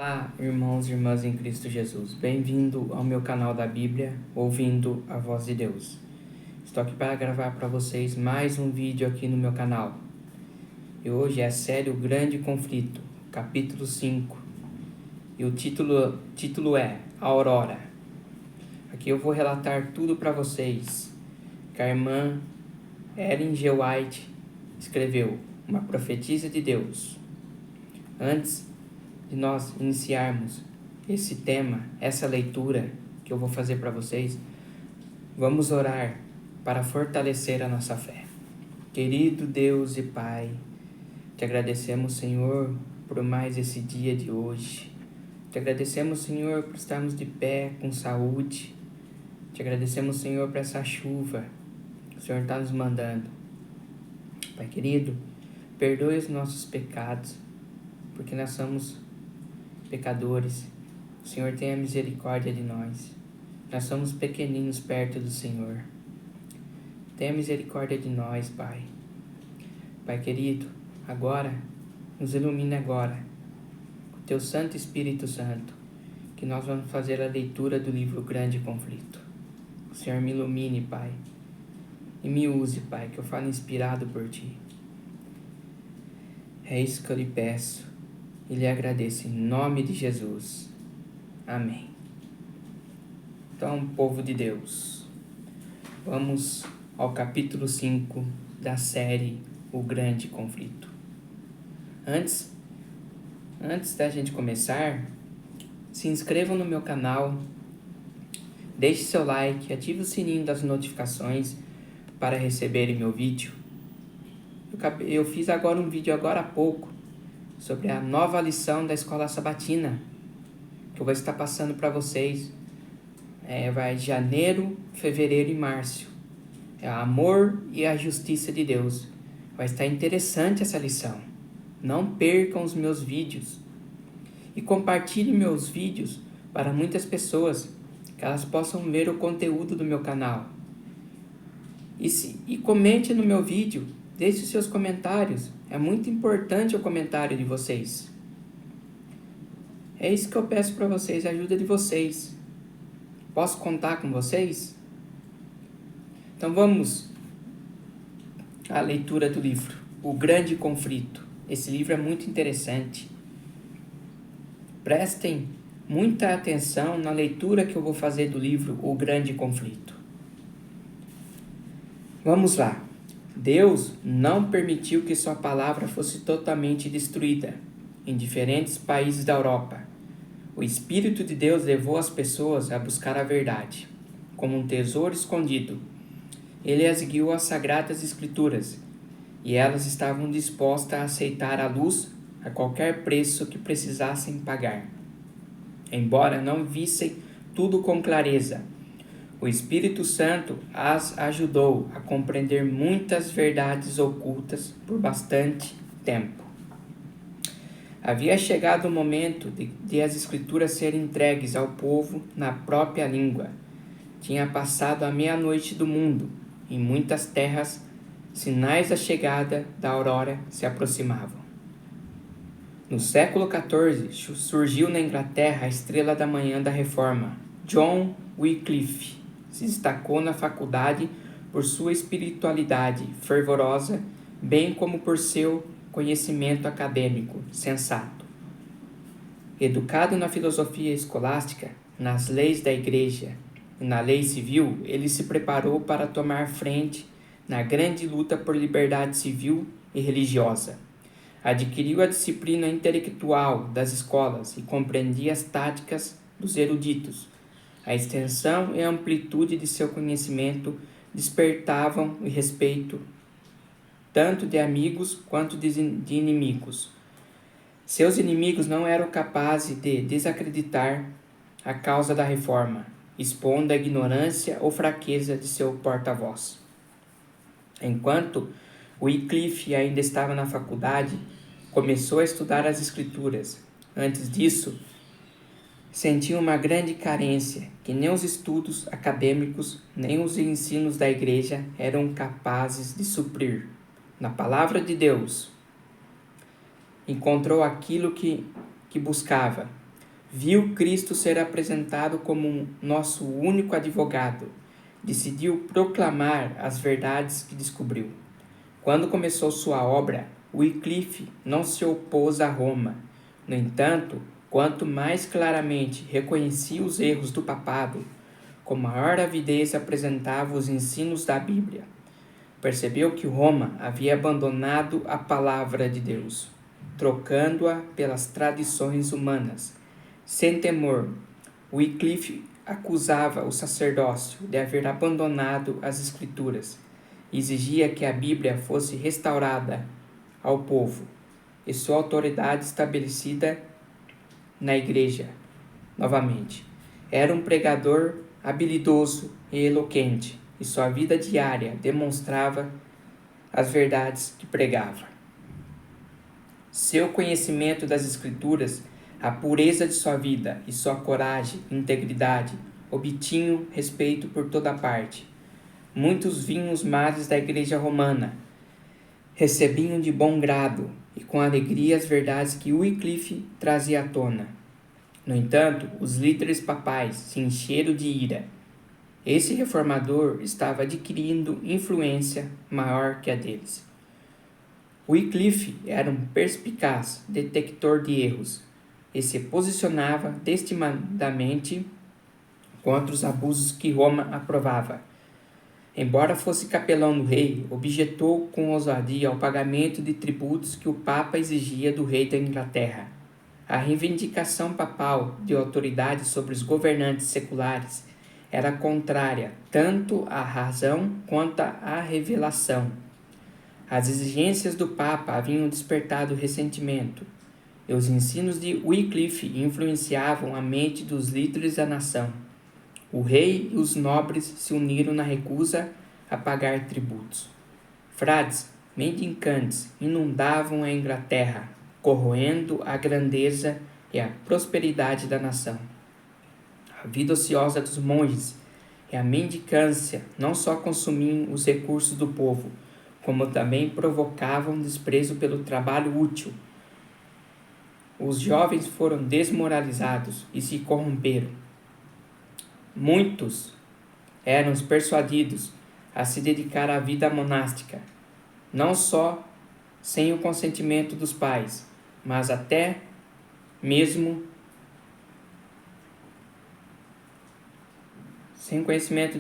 Olá, irmãos e irmãs em Cristo Jesus. Bem-vindo ao meu canal da Bíblia, ouvindo a voz de Deus. Estou aqui para gravar para vocês mais um vídeo aqui no meu canal. E hoje é a série O Grande Conflito, capítulo 5. E o título é A Aurora. Aqui eu vou relatar tudo para vocês que a irmã Ellen G. White escreveu, uma profetisa de Deus. Antes de nós iniciarmos esse tema, essa leitura que eu vou fazer para vocês, vamos orar para fortalecer a nossa fé. Querido Deus e Pai, te agradecemos, Senhor, por mais esse dia de hoje. Te agradecemos, Senhor, por estarmos de pé, com saúde. Te agradecemos, Senhor, por essa chuva que o Senhor está nos mandando. Pai querido, perdoe os nossos pecados, porque nós somos pecadores. O Senhor tenha misericórdia de nós. Nós somos pequeninos perto do Senhor. Tenha misericórdia de nós, Pai. Pai querido, agora, nos ilumine agora, com o Teu Santo Espírito Santo, que nós vamos fazer a leitura do livro Grande Conflito. O Senhor me ilumine, Pai, e me use, Pai, que eu falo inspirado por Ti. É isso que eu lhe peço e lhe agradeço em nome de Jesus. Amém. Então, povo de Deus, vamos ao capítulo 5 da série O Grande Conflito. Antes da gente começar, se inscrevam no meu canal, deixe seu like, ative o sininho das notificações para receberem meu vídeo. Eu fiz agora um vídeo agora há pouco sobre a nova lição da Escola Sabatina, que eu vou estar passando para vocês. Vai janeiro, fevereiro e março. É o amor e a justiça de Deus. Vai estar interessante essa lição. Não percam os meus vídeos. E compartilhe meus vídeos para muitas pessoas, que elas possam ver o conteúdo do meu canal. E comente no meu vídeo, deixe os seus comentários. É muito importante o comentário de vocês. É isso que eu peço para vocês, a ajuda de vocês. Posso contar com vocês? Então vamos à leitura do livro, O Grande Conflito. Esse livro é muito interessante. Prestem muita atenção na leitura que eu vou fazer do livro O Grande Conflito. Vamos lá. Deus não permitiu que sua palavra fosse totalmente destruída em diferentes países da Europa. O Espírito de Deus levou as pessoas a buscar a verdade, como um tesouro escondido. Ele as guiou às Sagradas Escrituras, e elas estavam dispostas a aceitar a luz a qualquer preço que precisassem pagar. Embora não vissem tudo com clareza, o Espírito Santo as ajudou a compreender muitas verdades ocultas por bastante tempo. Havia chegado o momento de as Escrituras serem entregues ao povo na própria língua. Tinha passado a meia-noite do mundo. Em muitas terras, sinais da chegada da aurora se aproximavam. No século XIV, surgiu na Inglaterra a estrela da manhã da Reforma, John Wycliffe. Se destacou na faculdade por sua espiritualidade fervorosa, bem como por seu conhecimento acadêmico sensato. Educado na filosofia escolástica, nas leis da igreja e na lei civil, ele se preparou para tomar frente na grande luta por liberdade civil e religiosa. Adquiriu a disciplina intelectual das escolas e compreendia as táticas dos eruditos. A extensão e a amplitude de seu conhecimento despertavam o respeito tanto de amigos quanto de inimigos. Seus inimigos não eram capazes de desacreditar a causa da reforma, expondo a ignorância ou fraqueza de seu porta-voz. Enquanto Wycliffe ainda estava na faculdade, começou a estudar as Escrituras. Antes disso, sentia uma grande carência que nem os estudos acadêmicos nem os ensinos da igreja eram capazes de suprir. Na palavra de Deus, encontrou aquilo que buscava, Viu Cristo ser apresentado como nosso único advogado. Decidiu proclamar as verdades que descobriu. Quando começou sua obra, Wycliffe não se opôs a Roma. No entanto, quanto mais claramente reconhecia os erros do papado, com maior avidez apresentava os ensinos da Bíblia. Percebeu que Roma havia abandonado a palavra de Deus, trocando-a pelas tradições humanas. Sem temor, Wycliffe acusava o sacerdócio de haver abandonado as Escrituras e exigia que a Bíblia fosse restaurada ao povo e sua autoridade estabelecida na Igreja novamente. Era um pregador habilidoso e eloquente, e sua vida diária demonstrava as verdades que pregava. Seu conhecimento das Escrituras, a pureza de sua vida e sua coragem e integridade obtinham respeito por toda parte. Muitos vinham os males da Igreja Romana, recebiam de bom grado e com alegria as verdades que Wycliffe trazia à tona. No entanto, os líderes papais se encheram de ira. Esse reformador estava adquirindo influência maior que a deles. Wycliffe era um perspicaz detector de erros e se posicionava destemidamente contra os abusos que Roma aprovava. Embora fosse capelão do rei, objetou com ousadia ao pagamento de tributos que o Papa exigia do rei da Inglaterra. A reivindicação papal de autoridade sobre os governantes seculares era contrária tanto à razão quanto à revelação. As exigências do Papa haviam despertado ressentimento, e os ensinos de Wycliffe influenciavam a mente dos líderes da nação. O rei e os nobres se uniram na recusa a pagar tributos. Frades mendicantes inundavam a Inglaterra, corroendo a grandeza e a prosperidade da nação. A vida ociosa dos monges e a mendicância não só consumiam os recursos do povo, como também provocavam desprezo pelo trabalho útil. Os jovens foram desmoralizados e se corromperam. Muitos eram persuadidos a se dedicar à vida monástica, não só sem o consentimento dos pais, mas até mesmo sem conhecimento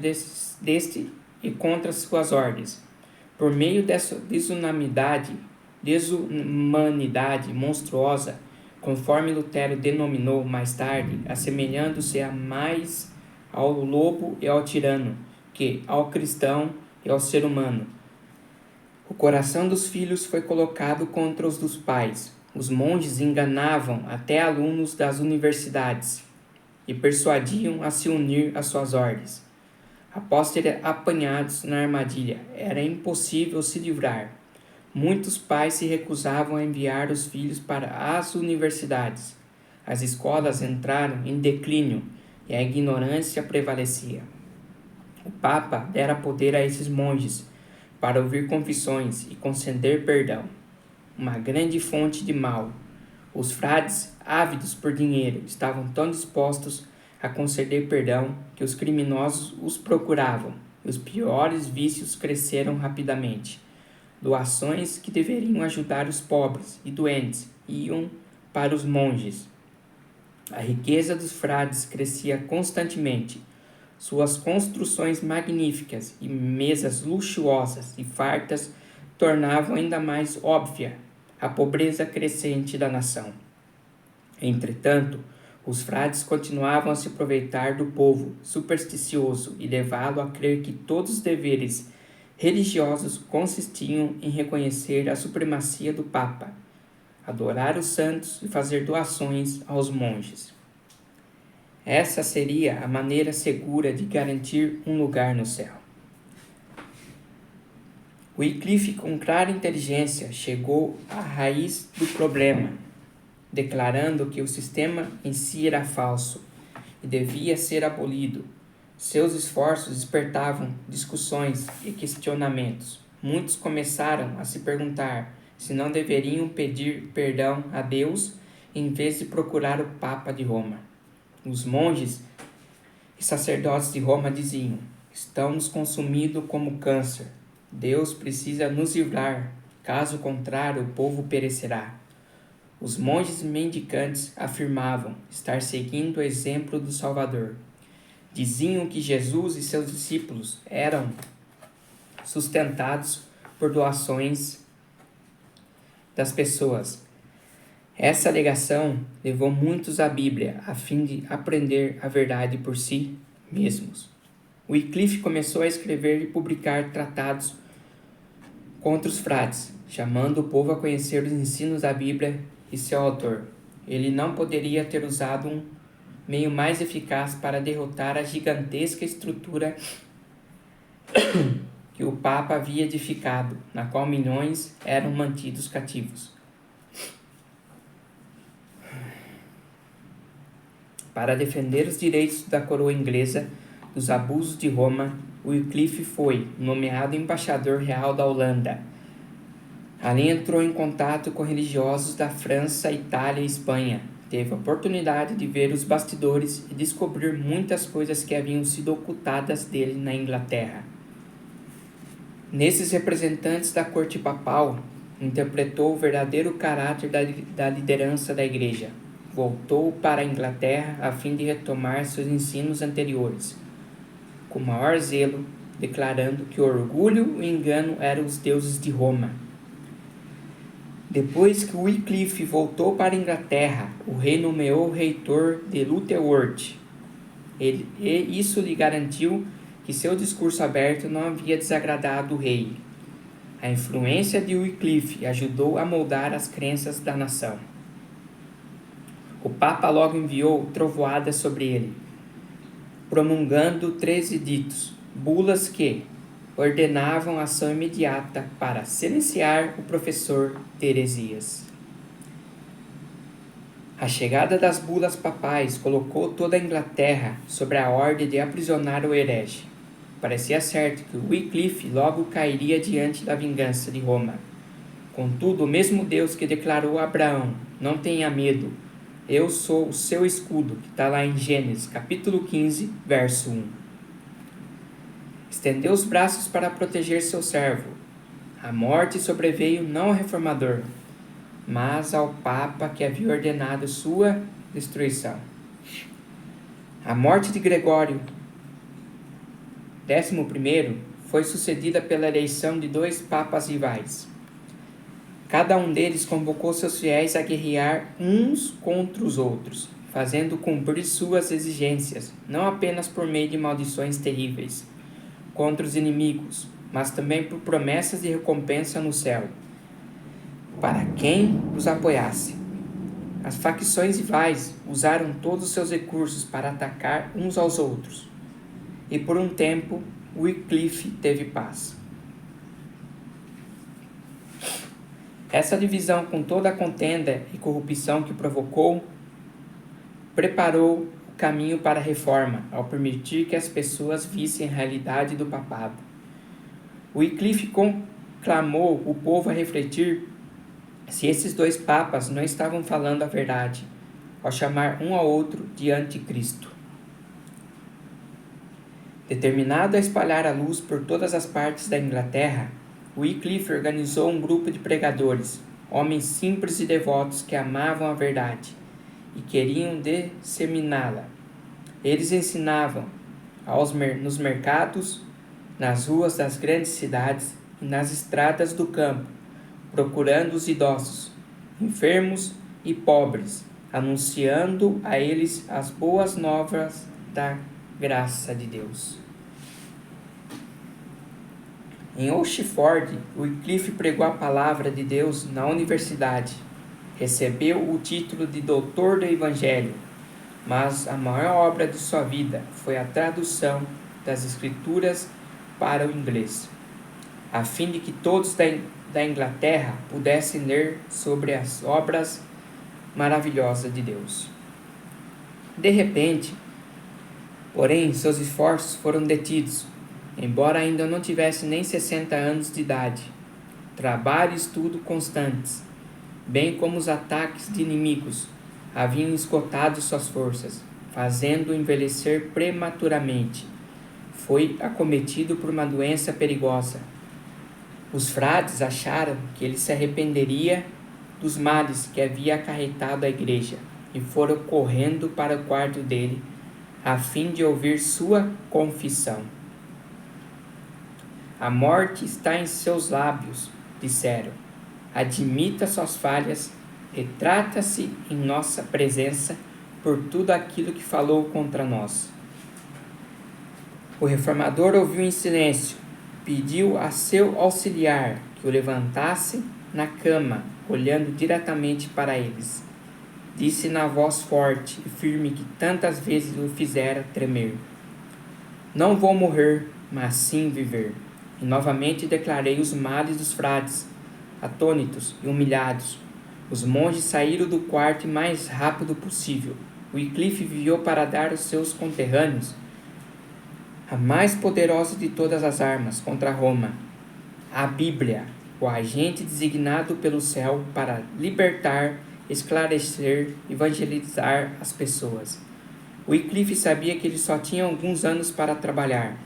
deste e contra suas ordens. Por meio dessa desumanidade monstruosa, conforme Lutero denominou mais tarde, assemelhando-se mais ao lobo e ao tirano, que ao cristão e ao ser humano. O coração dos filhos foi colocado contra os dos pais. Os monges enganavam até alunos das universidades e persuadiam a se unir às suas ordens. Após terem apanhados na armadilha, era impossível se livrar. Muitos pais se recusavam a enviar os filhos para as universidades. As escolas entraram em declínio e a ignorância prevalecia. O Papa dera poder a esses monges para ouvir confissões e conceder perdão, uma grande fonte de mal. Os frades, ávidos por dinheiro, estavam tão dispostos a conceder perdão que os criminosos os procuravam, e os piores vícios cresceram rapidamente. Doações que deveriam ajudar os pobres e doentes iam para os monges. A riqueza dos frades crescia constantemente. Suas construções magníficas e mesas luxuosas e fartas tornavam ainda mais óbvia a pobreza crescente da nação. Entretanto, os frades continuavam a se aproveitar do povo supersticioso e levá-lo a crer que todos os deveres religiosos consistiam em reconhecer a supremacia do Papa, adorar os santos e fazer doações aos monges. Essa seria a maneira segura de garantir um lugar no céu. Wycliffe, com clara inteligência, chegou à raiz do problema, declarando que o sistema em si era falso e devia ser abolido. Seus esforços despertavam discussões e questionamentos. Muitos começaram a se perguntar se não deveriam pedir perdão a Deus em vez de procurar o Papa de Roma. Os monges e sacerdotes de Roma diziam: estamos consumidos como câncer. Deus precisa nos livrar, caso contrário, o povo perecerá. Os monges mendicantes afirmavam estar seguindo o exemplo do Salvador. Diziam que Jesus e seus discípulos eram sustentados por doações das pessoas. Essa alegação levou muitos à Bíblia, a fim de aprender a verdade por si mesmos. Wycliffe começou a escrever e publicar tratados contra os frades, chamando o povo a conhecer os ensinos da Bíblia e seu autor. Ele não poderia ter usado um meio mais eficaz para derrotar a gigantesca estrutura que o Papa havia edificado, na qual milhões eram mantidos cativos. Para defender os direitos da coroa inglesa dos abusos de Roma, Wycliffe foi nomeado embaixador real da Holanda. Ali entrou em contato com religiosos da França, Itália e Espanha. Teve a oportunidade de ver os bastidores e descobrir muitas coisas que haviam sido ocultadas dele na Inglaterra. Nesses representantes da corte papal, interpretou o verdadeiro caráter da liderança da Igreja. Voltou para a Inglaterra a fim de retomar seus ensinos anteriores, com maior zelo, declarando que o orgulho e o engano eram os deuses de Roma. Depois que Wycliffe voltou para a Inglaterra, o rei nomeou o reitor de Lutterworth. Isso lhe garantiu que seu discurso aberto não havia desagradado o rei. A influência de Wycliffe ajudou a moldar as crenças da nação. O Papa logo enviou trovoadas sobre ele, promulgando 13 editos, bulas que ordenavam ação imediata para silenciar o professor de heresias. A chegada das bulas papais colocou toda a Inglaterra sobre a ordem de aprisionar o herege. Parecia certo que Wycliffe logo cairia diante da vingança de Roma. Contudo, o mesmo Deus que declarou a Abraão: não tenha medo, eu sou o seu escudo, que está lá em Gênesis, capítulo 15, verso 1. Estendeu os braços para proteger seu servo. A morte sobreveio não ao reformador, mas ao Papa que havia ordenado sua destruição. A morte de Gregório XI foi sucedida pela eleição de 2 papas rivais. Cada um deles convocou seus fiéis a guerrear uns contra os outros, fazendo cumprir suas exigências, não apenas por meio de maldições terríveis contra os inimigos, mas também por promessas de recompensa no céu, para quem os apoiasse. As facções rivais usaram todos os seus recursos para atacar uns aos outros, e por um tempo Wycliffe teve paz. Essa divisão, com toda a contenda e corrupção que provocou, preparou o caminho para a reforma, ao permitir que as pessoas vissem a realidade do papado. Wycliffe conclamou o povo a refletir se esses 2 papas não estavam falando a verdade, ao chamar um ao outro de anticristo. Determinado a espalhar a luz por todas as partes da Inglaterra, Wycliffe organizou um grupo de pregadores, homens simples e devotos que amavam a verdade e queriam disseminá-la. Eles ensinavam nos mercados, nas ruas das grandes cidades e nas estradas do campo, procurando os idosos, enfermos e pobres, anunciando a eles as boas novas da graça de Deus. Em Oxford, Wycliffe pregou a palavra de Deus na universidade. Recebeu o título de doutor do Evangelho, mas a maior obra de sua vida foi a tradução das Escrituras para o inglês, a fim de que todos da Inglaterra pudessem ler sobre as obras maravilhosas de Deus. De repente, porém, seus esforços foram detidos, embora ainda não tivesse nem 60 anos de idade. Trabalho e estudo constantes, bem como os ataques de inimigos, haviam esgotado suas forças, fazendo-o envelhecer prematuramente. Foi acometido por uma doença perigosa. Os frades acharam que ele se arrependeria dos males que havia acarretado à igreja e foram correndo para o quarto dele, a fim de ouvir sua confissão. A morte está em seus lábios, disseram. Admita suas falhas, retrata-se em nossa presença por tudo aquilo que falou contra nós. O reformador ouviu em silêncio, pediu a seu auxiliar que o levantasse na cama, olhando diretamente para eles. Disse na voz forte e firme que tantas vezes o fizera tremer: Não vou morrer, mas sim viver. E novamente declarei os males dos frades. Atônitos e humilhados, os monges saíram do quarto o mais rápido possível. Wycliffe enviou para dar aos seus conterrâneos a mais poderosa de todas as armas contra Roma, a Bíblia, o agente designado pelo céu para libertar, esclarecer e evangelizar as pessoas. Wycliffe sabia que ele só tinha alguns anos para trabalhar.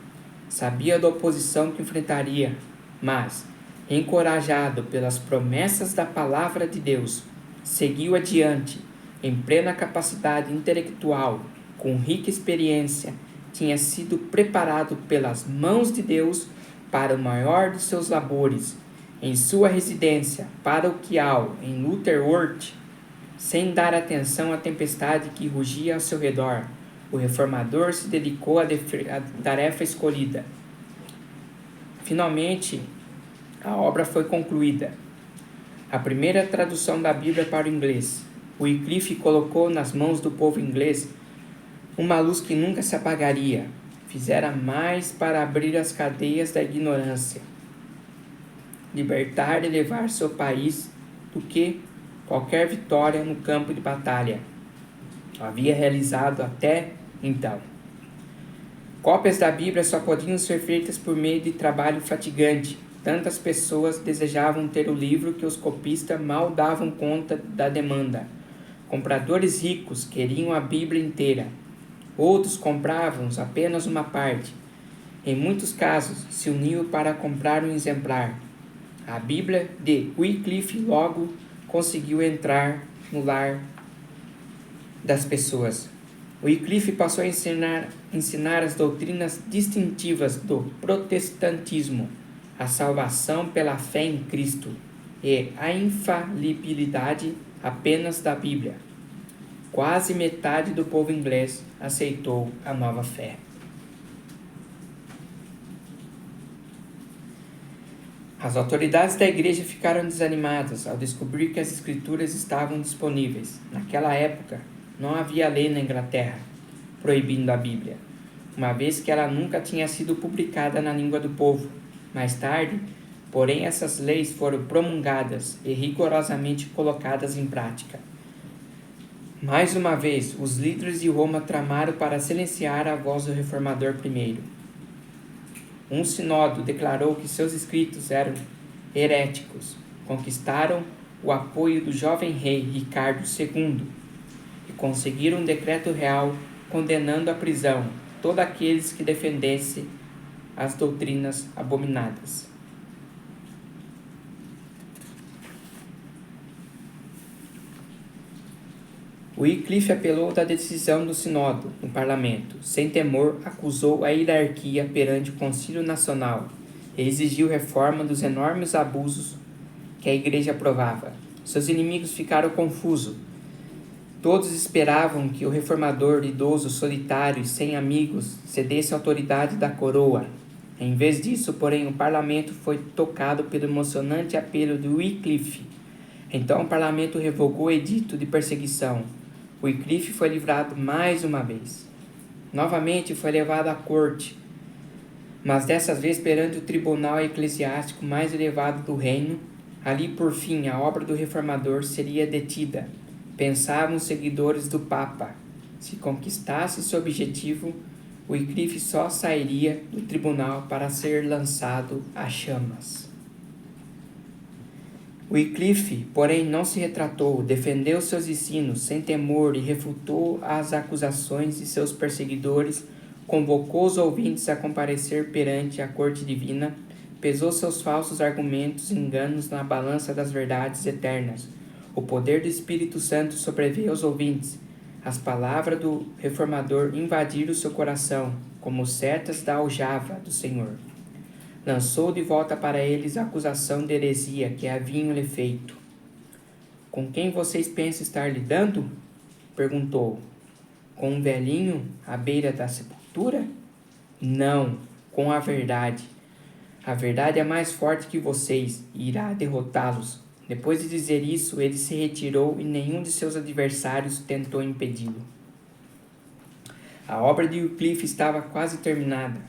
Sabia da oposição que enfrentaria, mas, encorajado pelas promessas da palavra de Deus, seguiu adiante, em plena capacidade intelectual, com rica experiência, tinha sido preparado pelas mãos de Deus para o maior de seus labores, em sua residência paroquial em Lutherworth, sem dar atenção à tempestade que rugia ao seu redor. O reformador se dedicou à tarefa escolhida. Finalmente, a obra foi concluída. A primeira tradução da Bíblia para o inglês. Wycliffe colocou nas mãos do povo inglês uma luz que nunca se apagaria. Fizera mais para abrir as cadeias da ignorância, libertar e levar seu país do que qualquer vitória no campo de batalha havia realizado até então. Cópias da Bíblia só podiam ser feitas por meio de trabalho fatigante. Tantas pessoas desejavam ter o livro que os copistas mal davam conta da demanda. Compradores ricos queriam a Bíblia inteira. Outros compravam apenas uma parte. Em muitos casos, se uniam para comprar um exemplar. A Bíblia de Wycliffe logo conseguiu entrar no lar das pessoas. Wycliffe passou a ensinar as doutrinas distintivas do protestantismo, a salvação pela fé em Cristo e a infalibilidade apenas da Bíblia. Quase metade do povo inglês aceitou a nova fé. As autoridades da igreja ficaram desanimadas ao descobrir que as escrituras estavam disponíveis. Naquela época, não havia lei na Inglaterra proibindo a Bíblia, uma vez que ela nunca tinha sido publicada na língua do povo. Mais tarde, porém, essas leis foram promulgadas e rigorosamente colocadas em prática. Mais uma vez, os líderes de Roma tramaram para silenciar a voz do reformador primeiro. Um sinódo declarou que seus escritos eram heréticos. Conquistaram o apoio do jovem rei Ricardo II e conseguiram um decreto real condenando à prisão todos aqueles que defendessem as doutrinas abominadas. Wycliffe apelou da decisão do Sínodo no parlamento. Sem temor, acusou a hierarquia perante o Concílio Nacional e exigiu reforma dos enormes abusos que a Igreja aprovava. Seus inimigos ficaram confusos. Todos esperavam que o reformador idoso, solitário e sem amigos cedesse a autoridade da coroa. Em vez disso, porém, o parlamento foi tocado pelo emocionante apelo de Wycliffe. Então o parlamento revogou o edito de perseguição. Wycliffe foi livrado mais uma vez. Novamente foi levado à corte, mas dessa vez perante o tribunal eclesiástico mais elevado do reino. Ali, por fim, a obra do reformador seria detida. Pensavam os seguidores do Papa. Se conquistasse seu objetivo, Wycliffe só sairia do tribunal para ser lançado às chamas. Wycliffe, porém, não se retratou, defendeu seus ensinos sem temor e refutou as acusações de seus perseguidores, convocou os ouvintes a comparecer perante a corte divina, pesou seus falsos argumentos e enganos na balança das verdades eternas. O poder do Espírito Santo sobreveio aos ouvintes. As palavras do reformador invadiram seu coração, como setas da aljava do Senhor. Lançou de volta para eles a acusação de heresia que haviam-lhe feito. Com quem vocês pensam estar lidando? Perguntou. Com um velhinho à beira da sepultura? Não, com a verdade. A verdade é mais forte que vocês e irá derrotá-los. Depois de dizer isso, ele se retirou e nenhum de seus adversários tentou impedi-lo. A obra de Wycliffe estava quase terminada.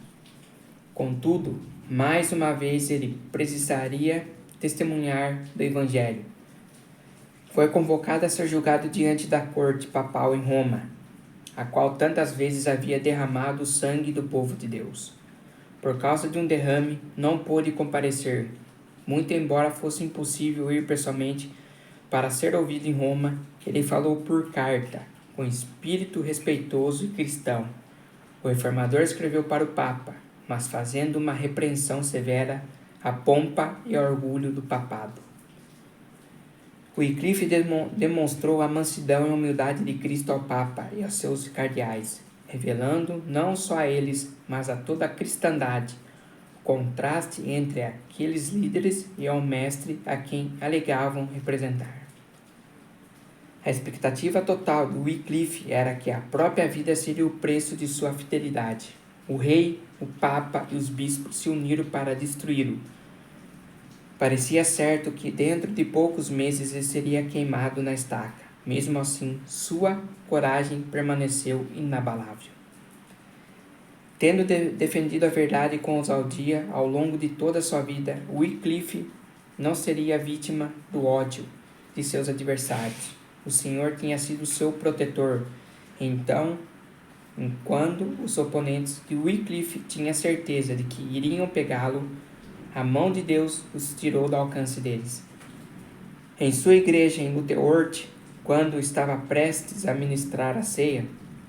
Contudo, mais uma vez ele precisaria testemunhar do Evangelho. Foi convocado a ser julgado diante da corte papal em Roma, a qual tantas vezes havia derramado o sangue do povo de Deus. Por causa de um derrame, não pôde comparecer, muito embora fosse impossível ir pessoalmente para ser ouvido em Roma. Ele falou por carta, com espírito respeitoso e cristão. O reformador escreveu para o Papa, mas fazendo uma repreensão severa à pompa e ao orgulho do papado. Wycliffe demonstrou a mansidão e a humildade de Cristo ao Papa e aos seus cardeais, revelando não só a eles, mas a toda a cristandade, o contraste entre aqueles líderes e ao mestre a quem alegavam representar. A expectativa total do Wycliffe era que a própria vida seria o preço de sua fidelidade. O rei, o papa e os bispos se uniram para destruí-lo. Parecia certo que dentro de poucos meses ele seria queimado na estaca. Mesmo assim, sua coragem permaneceu inabalável. Tendo defendido a verdade com ousadia ao longo de toda a sua vida, Wycliffe não seria vítima do ódio de seus adversários. O Senhor tinha sido seu protetor. Então, enquanto os oponentes de Wycliffe tinham certeza de que iriam pegá-lo, a mão de Deus os tirou do alcance deles. Em sua igreja em Utrecht, quando estava prestes a ministrar a ceia,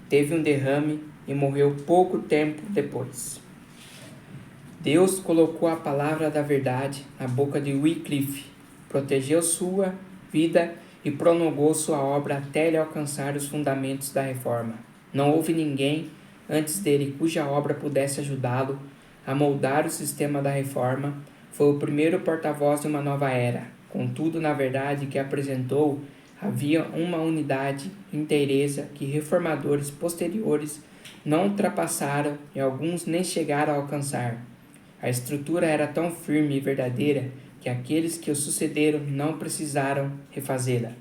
teve um derrame e morreu pouco tempo depois. Deus colocou a palavra da verdade na boca de Wycliffe, protegeu sua vida e prolongou sua obra até ele alcançar os fundamentos da reforma. Não houve ninguém antes dele cuja obra pudesse ajudá-lo a moldar o sistema da reforma. Foi o primeiro porta-voz de uma nova era. Contudo, na verdade que apresentou, havia uma unidade inteireza que reformadores posteriores não ultrapassaram e alguns nem chegaram a alcançar. A estrutura era tão firme e verdadeira que aqueles que o sucederam não precisaram refazê-la.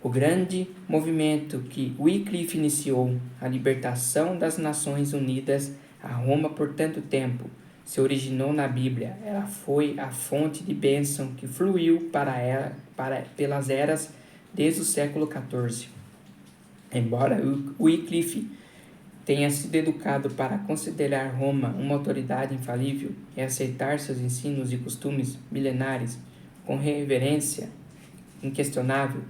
O grande movimento que Wycliffe iniciou, a libertação das Nações Unidas a Roma por tanto tempo, se originou na Bíblia. Ela foi a fonte de bênção que fluiu pelas eras desde o século XIV. Embora Wycliffe tenha sido educado para considerar Roma uma autoridade infalível e aceitar seus ensinos e costumes milenares com reverência inquestionável,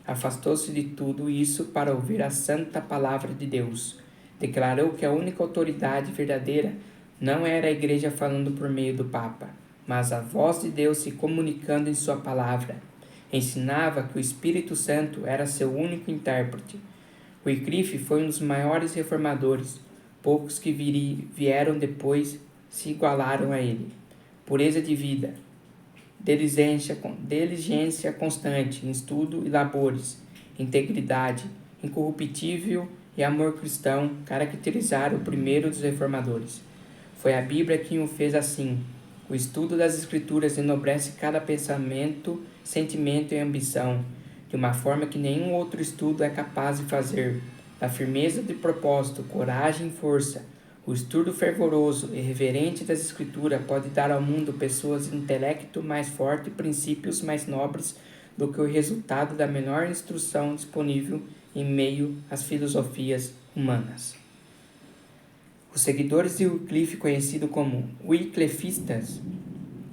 afastou-se de tudo isso para ouvir a santa palavra de Deus. Declarou que a única autoridade verdadeira não era a igreja falando por meio do Papa, mas a voz de Deus se comunicando em sua palavra. Ensinava que o Espírito Santo era seu único intérprete. Wycliffe foi um dos maiores reformadores. Poucos que vieram depois se igualaram a ele. Pureza de vida, diligência constante em estudo e labores, integridade incorruptível e amor cristão caracterizaram o primeiro dos reformadores. Foi a Bíblia quem o fez assim. O estudo das Escrituras enobrece cada pensamento, sentimento e ambição, de uma forma que nenhum outro estudo é capaz de fazer. Da firmeza de propósito, coragem e força, o estudo fervoroso e reverente das Escrituras pode dar ao mundo pessoas de intelecto mais forte e princípios mais nobres do que o resultado da menor instrução disponível em meio às filosofias humanas. Os seguidores de Wycliffe, conhecidos como Wyclifistas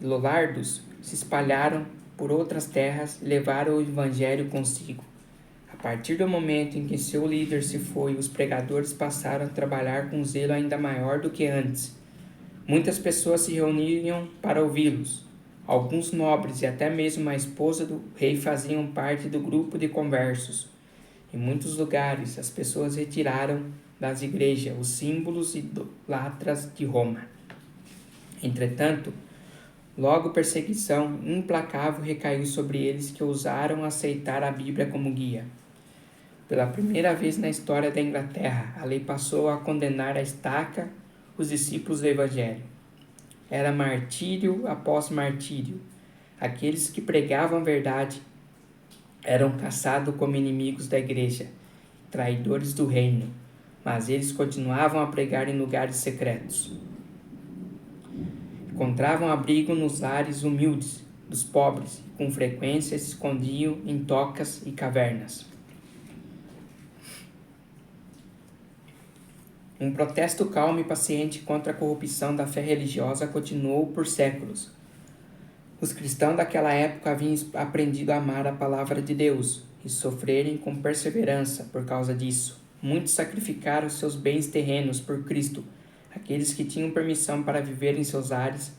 e Lollardos, se espalharam por outras terras e levaram o evangelho consigo. A partir do momento em que seu líder se foi, os pregadores passaram a trabalhar com zelo ainda maior do que antes. Muitas pessoas se reuniam para ouvi-los. Alguns nobres e até mesmo a esposa do rei faziam parte do grupo de conversos. Em muitos lugares, as pessoas retiraram das igrejas os símbolos idolatras de Roma. Entretanto, logo perseguição implacável recaiu sobre eles que ousaram aceitar a Bíblia como guia. Pela primeira vez na história da Inglaterra, a lei passou a condenar à estaca os discípulos do Evangelho. Era martírio após martírio. Aqueles que pregavam a verdade eram caçados como inimigos da igreja, traidores do reino, mas eles continuavam a pregar em lugares secretos. Encontravam abrigo nos lares humildes dos pobres e com frequência se escondiam em tocas e cavernas. Um protesto calmo e paciente contra a corrupção da fé religiosa continuou por séculos. Os cristãos daquela época haviam aprendido a amar a palavra de Deus e sofrerem com perseverança por causa disso. Muitos sacrificaram seus bens terrenos por Cristo. Aqueles que tinham permissão para viver em seus ares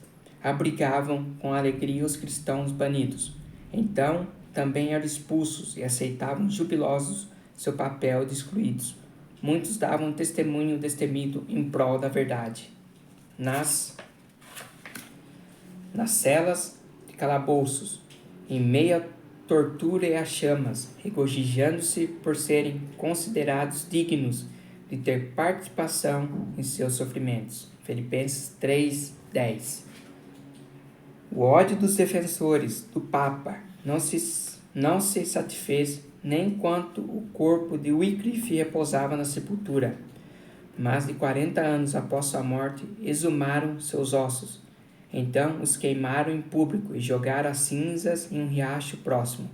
abrigavam com alegria os cristãos banidos. Então, também eram expulsos e aceitavam jubilosos seu papel de excluídos. Muitos davam testemunho destemido em prol da verdade. Nas celas de calabouços, em meio à tortura e às chamas, regozijando-se por serem considerados dignos de ter participação em seus sofrimentos. Filipenses 3:10. O ódio dos defensores do Papa não se satisfez nem enquanto o corpo de Wycliffe repousava na sepultura. Mais de 40 anos após sua morte, exumaram seus ossos. Então os queimaram em público e jogaram as cinzas em um riacho próximo.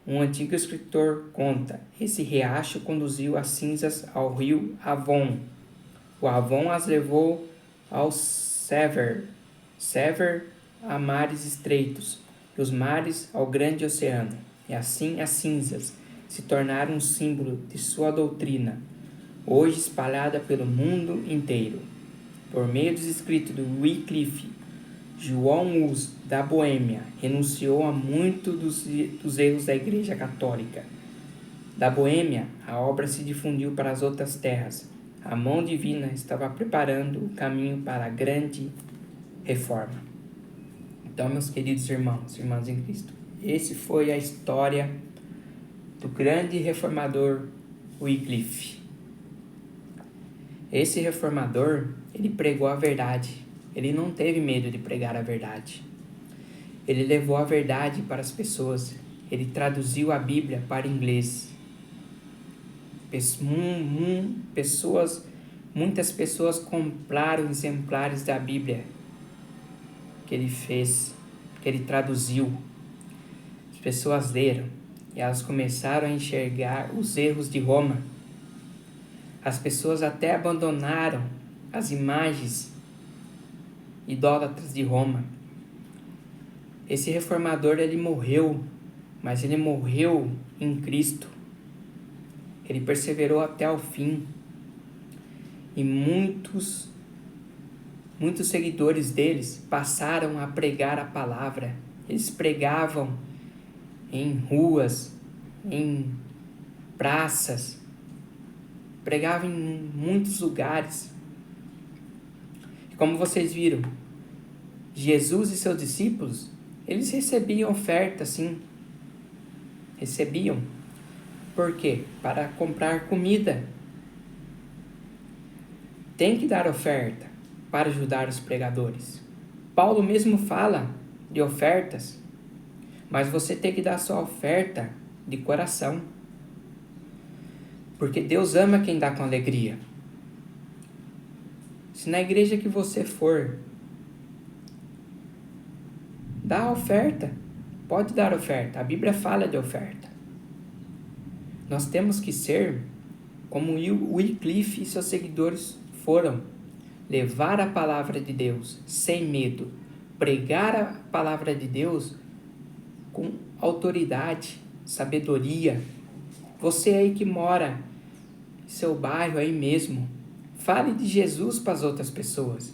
Um antigo escritor conta: esse riacho conduziu as cinzas ao rio Avon. O Avon as levou ao Sever a mares estreitos, e os mares ao grande oceano. E assim as cinzas se tornaram um símbolo de sua doutrina, hoje espalhada pelo mundo inteiro. Por meio dos escritos de Wycliffe, João Hus, da Boêmia, renunciou a muitos dos erros da Igreja Católica. Da Boêmia, a obra se difundiu para as outras terras. A mão divina estava preparando o caminho para a grande reforma. Então, meus queridos irmãos e irmãs em Cristo, esse foi a história do grande reformador Wycliffe. Esse reformador, ele pregou a verdade. Ele não teve medo de pregar a verdade. Ele levou a verdade para as pessoas. Ele traduziu a Bíblia para inglês. Muitas pessoas compraram exemplares da Bíblia que ele fez, que ele traduziu. As pessoas leram e elas começaram a enxergar os erros de Roma. As pessoas até abandonaram as imagens idólatras de Roma. Esse reformador, ele morreu, mas ele morreu em Cristo. Ele perseverou até o fim. E muitos seguidores deles passaram a pregar a palavra. Eles pregavam em ruas, em praças, pregavam em muitos lugares. E como vocês viram, Jesus e seus discípulos, eles recebiam oferta, sim. Recebiam. Por quê? Para comprar comida. Tem que dar oferta para ajudar os pregadores. Paulo mesmo fala de ofertas, mas você tem que dar sua oferta de coração. Porque Deus ama quem dá com alegria. Se na igreja que você for, dá oferta. Pode dar oferta. A Bíblia fala de oferta. Nós temos que ser como Wycliffe e seus seguidores foram. Levar a palavra de Deus sem medo. Pregar a palavra de Deus com autoridade, sabedoria. Você aí que mora em seu bairro aí mesmo, fale de Jesus para as outras pessoas.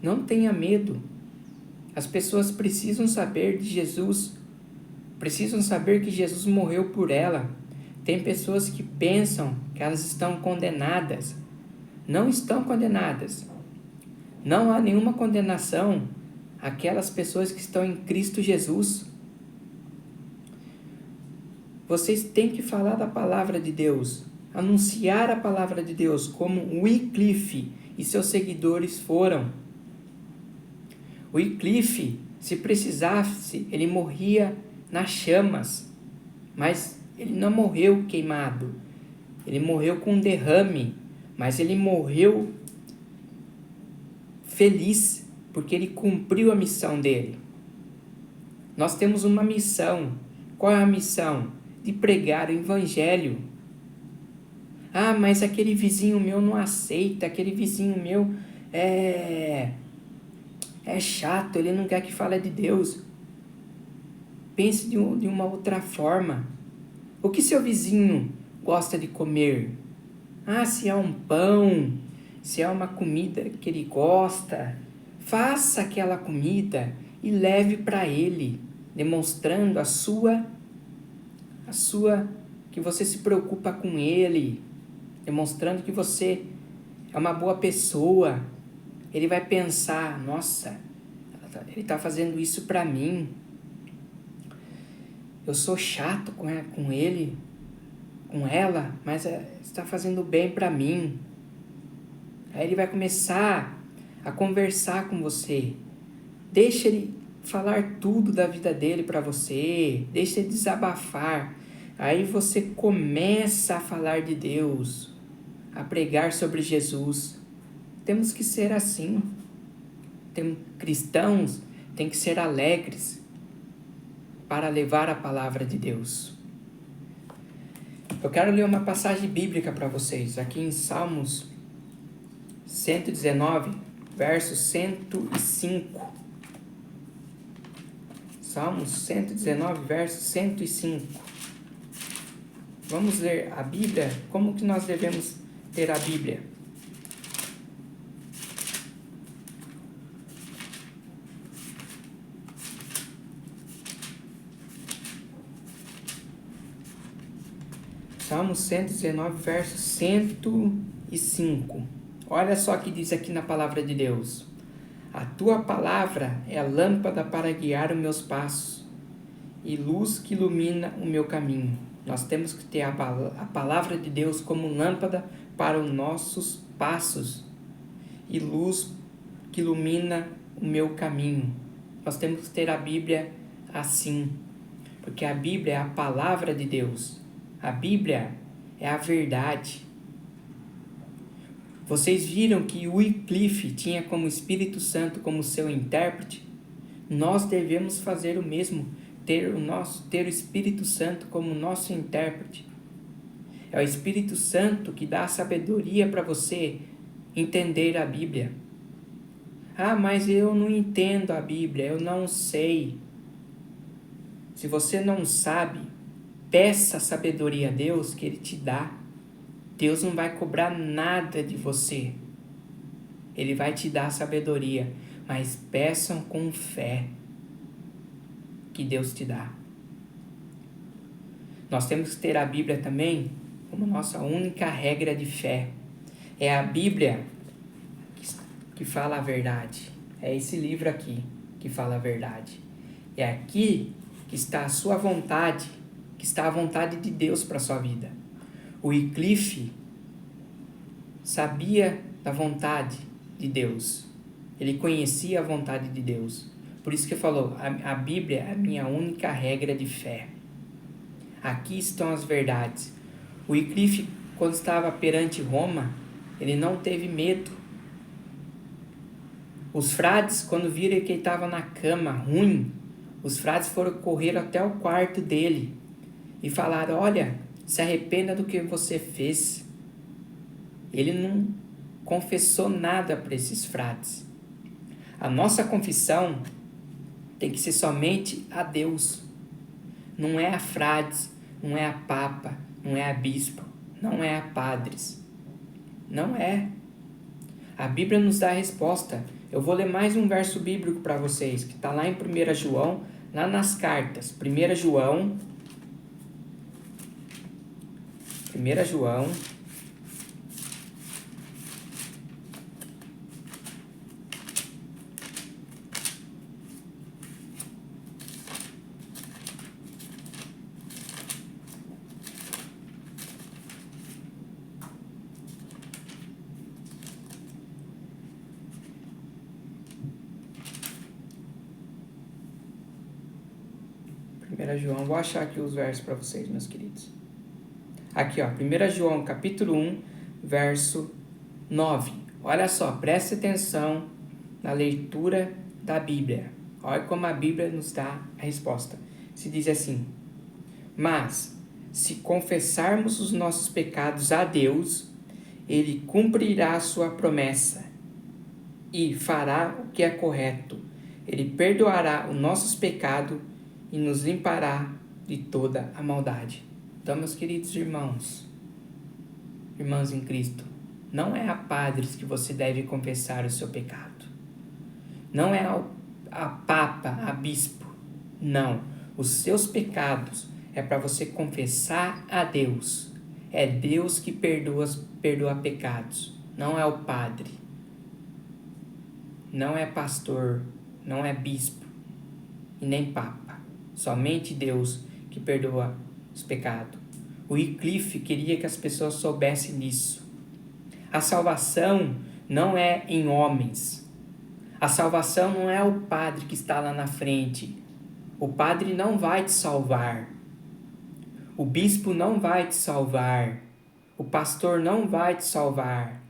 Não tenha medo. As pessoas precisam saber de Jesus, precisam saber que Jesus morreu por ela. Tem pessoas que pensam que elas estão condenadas. Não estão condenadas. Não há nenhuma condenação àquelas pessoas que estão em Cristo Jesus. Vocês têm que falar da palavra de Deus, anunciar a palavra de Deus, como Wycliffe e seus seguidores foram. Wycliffe, se precisasse, ele morria nas chamas, mas ele não morreu queimado. Ele morreu com um derrame, mas ele morreu feliz, porque ele cumpriu a missão dele. Nós temos uma missão. Qual é a missão? De pregar o evangelho. Ah, mas aquele vizinho meu não aceita, aquele vizinho meu é chato, ele não quer que fale de Deus. Pense de uma outra forma. O que seu vizinho gosta de comer? Ah, se é um pão, se é uma comida que ele gosta, faça aquela comida e leve para ele, demonstrando que você se preocupa com ele, demonstrando que você é uma boa pessoa. Ele vai pensar, nossa, ele está fazendo isso para mim. Eu sou chato com ele, com ela, mas está fazendo bem para mim. Aí ele vai começar a conversar com você. Deixa ele falar tudo da vida dele para você. Deixa ele desabafar. Aí você começa a falar de Deus, a pregar sobre Jesus. Temos que ser assim. Cristãos têm que ser alegres para levar a palavra de Deus. Eu quero ler uma passagem bíblica para vocês, aqui em Salmos 119, verso 105. Salmos 119, verso 105. Vamos ler a Bíblia. Como que nós devemos ter a Bíblia? Salmos 119, verso 105. Olha só o que diz aqui na palavra de Deus. A tua palavra é a lâmpada para guiar os meus passos e luz que ilumina o meu caminho. Nós temos que ter a palavra de Deus como lâmpada para os nossos passos e luz que ilumina o meu caminho. Nós temos que ter a Bíblia assim, porque a Bíblia é a palavra de Deus. A Bíblia é a verdade. Vocês viram que Wycliffe tinha como Espírito Santo como seu intérprete? Nós devemos fazer o mesmo, ter o Espírito Santo como nosso intérprete. É o Espírito Santo que dá a sabedoria para você entender a Bíblia. Ah, mas eu não entendo a Bíblia, eu não sei. Se você não sabe, peça sabedoria a Deus que Ele te dá. Deus não vai cobrar nada de você. Ele vai te dar sabedoria, mas peçam com fé que Deus te dá. Nós temos que ter a Bíblia também como nossa única regra de fé. É a Bíblia que fala a verdade. É esse livro aqui que fala a verdade. É aqui que está a sua vontade, que está a vontade de Deus para a sua vida. O Wycliffe sabia da vontade de Deus. Ele conhecia a vontade de Deus. Por isso que ele falou, a Bíblia é a minha única regra de fé. Aqui estão as verdades. O Wycliffe, quando estava perante Roma, ele não teve medo. Os frades, quando viram que ele estava na cama, ruim, os frades foram correr até o quarto dele e falaram, olha, se arrependa do que você fez. Ele não confessou nada para esses frades. A nossa confissão tem que ser somente a Deus. não é a frades, não é a papa, não é a bispo, não é a padres. Não é. A Bíblia nos dá a resposta. Eu vou ler mais um verso bíblico para vocês, que está lá em 1 João, lá nas cartas. 1 João 1 João, vou achar aqui os versos para vocês, meus queridos. Aqui, ó, 1 João, capítulo 1, verso 9. Olha só, preste atenção na leitura da Bíblia. Olha como a Bíblia nos dá a resposta. Se diz assim: mas, se confessarmos os nossos pecados a Deus, Ele cumprirá a sua promessa e fará o que é correto. Ele perdoará os nossos pecados e nos limpará de toda a maldade. Então, meus queridos irmãos em Cristo, não é a padres que você deve confessar o seu pecado. Não é a papa, a bispo. Não. Os seus pecados é para você confessar a Deus. É Deus que perdoa pecados. Não é o padre. Não é pastor. Não é bispo. E nem papa. Somente Deus que perdoa os pecados. O Wycliffe queria que as pessoas soubessem disso. A salvação não é em homens. A salvação não é o padre que está lá na frente. O padre não vai te salvar. O bispo não vai te salvar. O pastor não vai te salvar.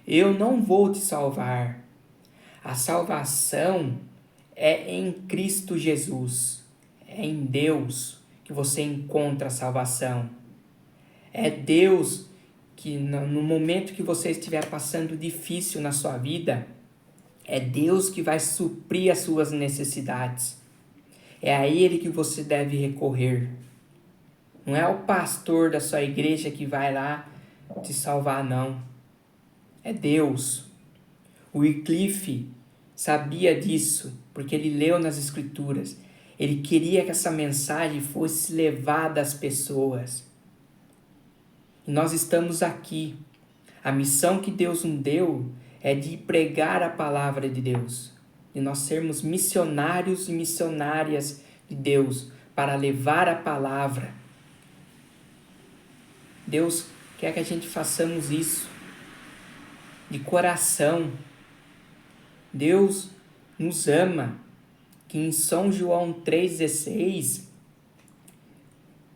Eu não vou te salvar. A salvação é em Cristo Jesus. É em Deus que você encontra a salvação. É Deus que no momento que você estiver passando difícil na sua vida, é Deus que vai suprir as suas necessidades. É a Ele que você deve recorrer. Não é o pastor da sua igreja que vai lá te salvar, não. É Deus. O Wycliffe sabia disso, porque ele leu nas Escrituras. Ele queria que essa mensagem fosse levada às pessoas. E nós estamos aqui. A missão que Deus nos deu é de pregar a palavra de Deus. De nós sermos missionários e missionárias de Deus para levar a palavra. Deus quer que a gente façamos isso de coração. Deus nos ama. Que em São João 3,16,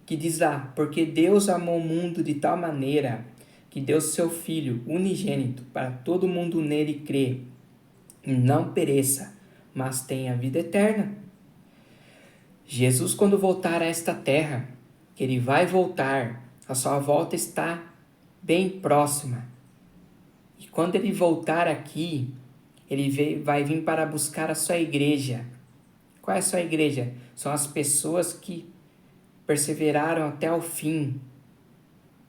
que diz lá: porque Deus amou o mundo de tal maneira que deu seu Filho unigênito para todo mundo nele crer e não pereça, mas tenha vida eterna. Jesus, quando voltar a esta terra, que ele vai voltar, a sua volta está bem próxima. E quando ele voltar aqui, ele vai vir para buscar a sua igreja. Qual é a sua igreja? São as pessoas que perseveraram até o fim,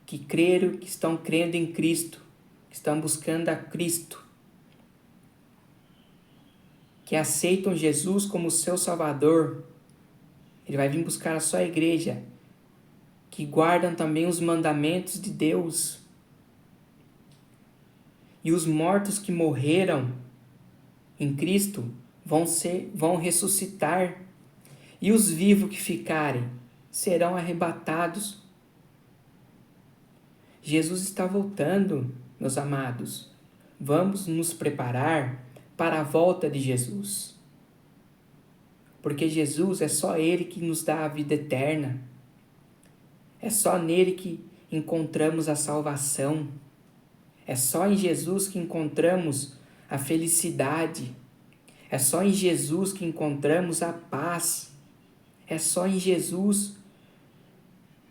que creram, que estão crendo em Cristo, que estão buscando a Cristo, que aceitam Jesus como seu Salvador. Ele vai vir buscar a sua igreja, que guardam também os mandamentos de Deus. E os mortos que morreram em Cristo vão ressuscitar. E os vivos que ficarem serão arrebatados. Jesus está voltando, meus amados. Vamos nos preparar para a volta de Jesus. Porque Jesus é só Ele que nos dá a vida eterna. É só nele que encontramos a salvação. É só em Jesus que encontramos a felicidade. É só em Jesus que encontramos a paz. É só em Jesus.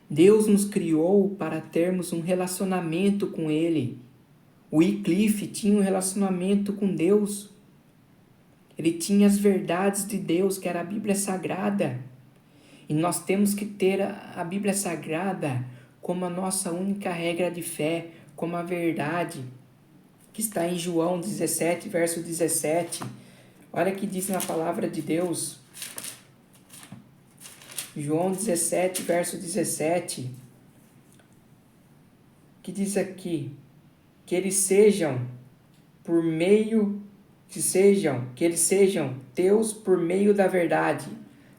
Deus nos criou para termos um relacionamento com Ele. O Wycliffe tinha um relacionamento com Deus. Ele tinha as verdades de Deus, que era a Bíblia Sagrada. E nós temos que ter a Bíblia Sagrada como a nossa única regra de fé, como a verdade, que está em João 17, verso 17. Olha o que diz na palavra de Deus. João 17, verso 17. Que diz aqui, que eles sejam teus por meio da verdade.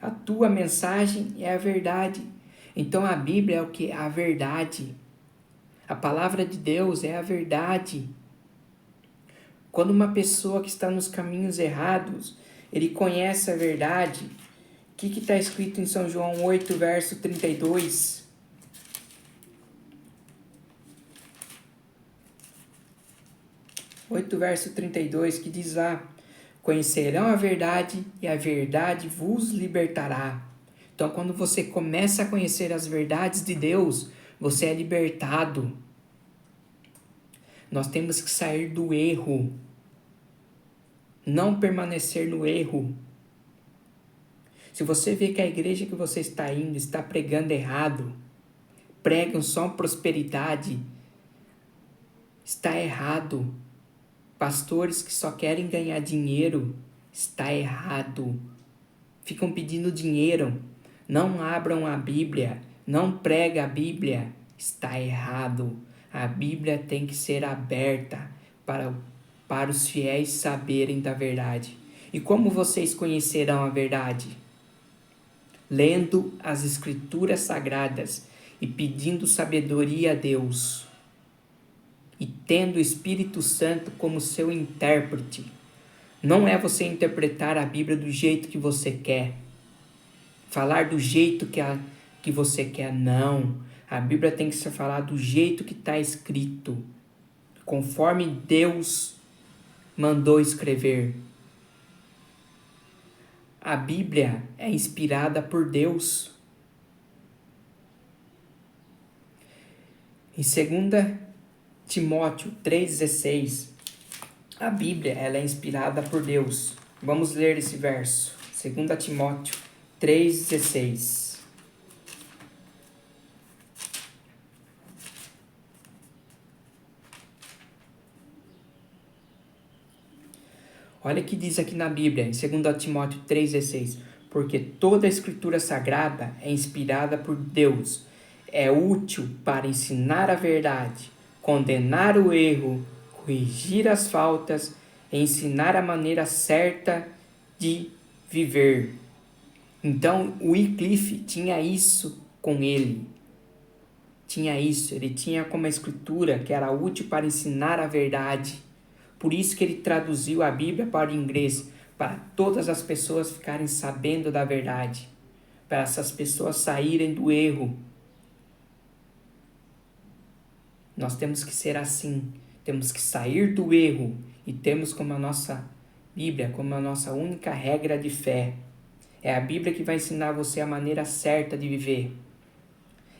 A tua mensagem é a verdade. Então a Bíblia é o que? A verdade. A palavra de Deus é a verdade. Quando uma pessoa que está nos caminhos errados, ele conhece a verdade. O que está escrito em São João 8, verso 32? 8, verso 32, que diz lá: conhecerão a verdade e a verdade vos libertará. Então, quando você começa a conhecer as verdades de Deus, você é libertado. Nós temos que sair do erro, não permanecer no erro. Se você vê que a igreja que você está indo está pregando errado, pregam só prosperidade, está errado. Pastores que só querem ganhar dinheiro, está errado. Ficam pedindo dinheiro, não abram a Bíblia, não pregam a Bíblia, está errado. A Bíblia tem que ser aberta para os fiéis saberem da verdade. E como vocês conhecerão a verdade? Lendo as Escrituras Sagradas e pedindo sabedoria a Deus. E tendo o Espírito Santo como seu intérprete. Não é você interpretar a Bíblia do jeito que você quer. Falar do jeito que você quer, não. A Bíblia tem que ser falada do jeito que está escrito. Conforme Deus mandou escrever. A Bíblia é inspirada por Deus. Em 2 Timóteo 3,16, a Bíblia ela é inspirada por Deus. Vamos ler esse verso. 2 Timóteo 3,16. Olha o que diz aqui na Bíblia, em 2 Timóteo 3,16. Porque toda a Escritura Sagrada é inspirada por Deus. É útil para ensinar a verdade, condenar o erro, corrigir as faltas e ensinar a maneira certa de viver. Então, o Wycliffe tinha isso com ele. Ele tinha como a escritura que era útil para ensinar a verdade. Por isso que ele traduziu a Bíblia para o inglês, para todas as pessoas ficarem sabendo da verdade, para essas pessoas saírem do erro. Nós temos que ser assim, temos que sair do erro e temos como a nossa Bíblia, como a nossa única regra de fé. É a Bíblia que vai ensinar você a maneira certa de viver.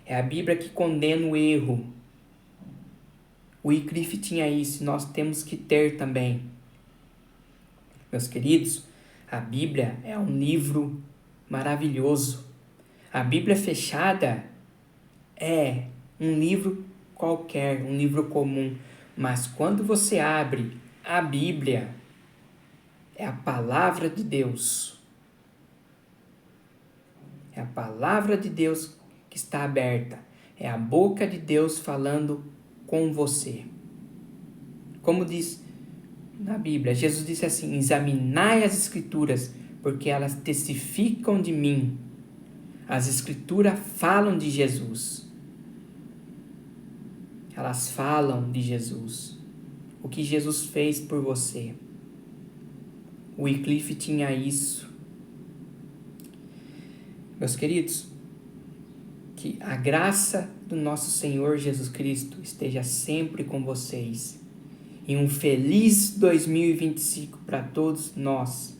É a Bíblia que condena o erro. O Wycliffe tinha isso, nós temos que ter também. Meus queridos, a Bíblia é um livro maravilhoso. A Bíblia fechada é um livro qualquer, um livro comum. Mas quando você abre a Bíblia, é a palavra de Deus. É a palavra de Deus que está aberta. É a boca de Deus falando com você. Como diz na Bíblia, Jesus disse assim: examinai as Escrituras, porque elas testificam de mim. As Escrituras falam de Jesus. Elas falam de Jesus. O que Jesus fez por você. O Wycliffe tinha isso. Meus queridos, que a graça do nosso Senhor Jesus Cristo esteja sempre com vocês. E um feliz 2025 para todos nós.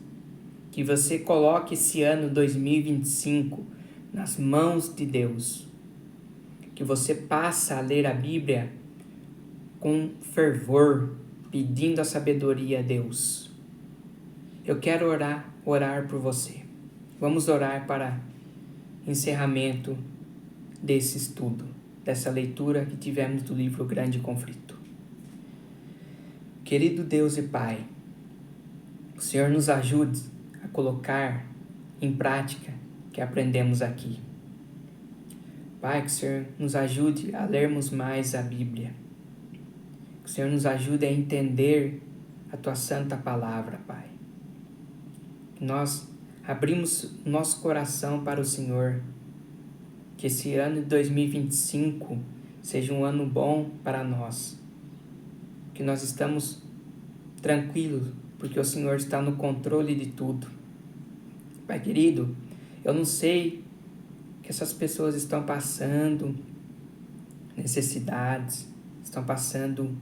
Que você coloque esse ano 2025 nas mãos de Deus. Que você passe a ler a Bíblia com fervor, pedindo a sabedoria a Deus. Eu quero orar por você. Vamos orar para encerramento desse estudo, dessa leitura que tivemos do livro Grande Conflito. Querido Deus e Pai, o Senhor nos ajude a colocar em prática o que aprendemos aqui. Pai, que o Senhor nos ajude a lermos mais a Bíblia. Que o Senhor nos ajude a entender a Tua Santa Palavra, Pai. Que nós abrimos nosso coração para o Senhor. Que esse ano de 2025 seja um ano bom para nós. Que nós estamos tranquilos, porque o Senhor está no controle de tudo. Pai querido, eu não sei que essas pessoas estão passando necessidades, estão passando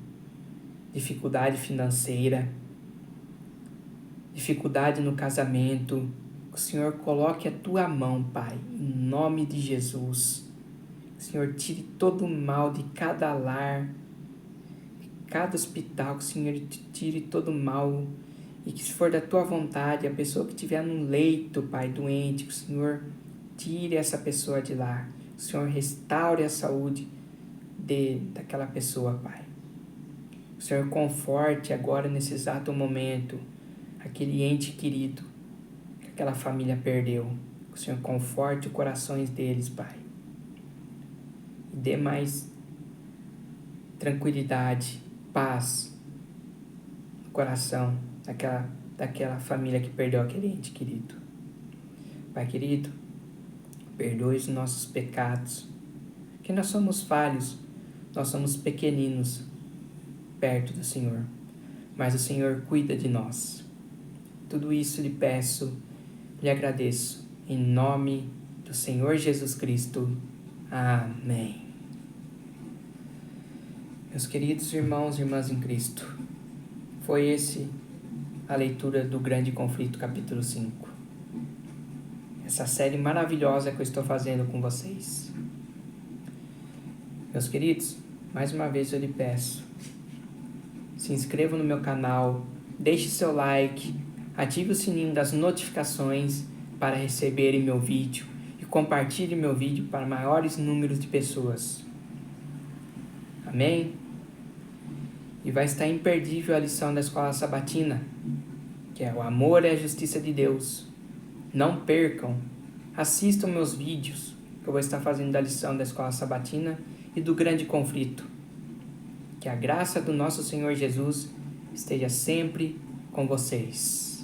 dificuldade financeira, dificuldade no casamento. Que o Senhor coloque a Tua mão, Pai, em nome de Jesus. Que o Senhor tire todo o mal de cada lar, de cada hospital. Que o Senhor tire todo o mal. E que, se for da Tua vontade, a pessoa que estiver num leito, Pai, doente, que o Senhor tire essa pessoa de lá. Que o Senhor restaure a saúde daquela pessoa, Pai. Que o Senhor conforte agora, nesse exato momento, aquele ente querido que aquela família perdeu. Que o Senhor conforte os corações deles, Pai. E dê mais tranquilidade, paz no coração daquela família que perdeu aquele ente querido. Pai querido, perdoe os nossos pecados, que nós somos falhos, nós somos pequeninos perto do Senhor, mas o Senhor cuida de nós. Tudo isso lhe peço, lhe agradeço, em nome do Senhor Jesus Cristo. Amém. Meus queridos irmãos e irmãs em Cristo, foi esse a leitura do Grande Conflito, capítulo 5. Essa série maravilhosa que eu estou fazendo com vocês. Meus queridos, mais uma vez eu lhe peço, se inscreva no meu canal, deixe seu like, ative o sininho das notificações para receberem meu vídeo e compartilhe meu vídeo para maiores números de pessoas. Amém? E vai estar imperdível a lição da Escola Sabatina, que é o amor e a justiça de Deus. Não percam, assistam meus vídeos, que eu vou estar fazendo da lição da Escola Sabatina e do Grande Conflito. Que a graça do nosso Senhor Jesus esteja sempre com vocês.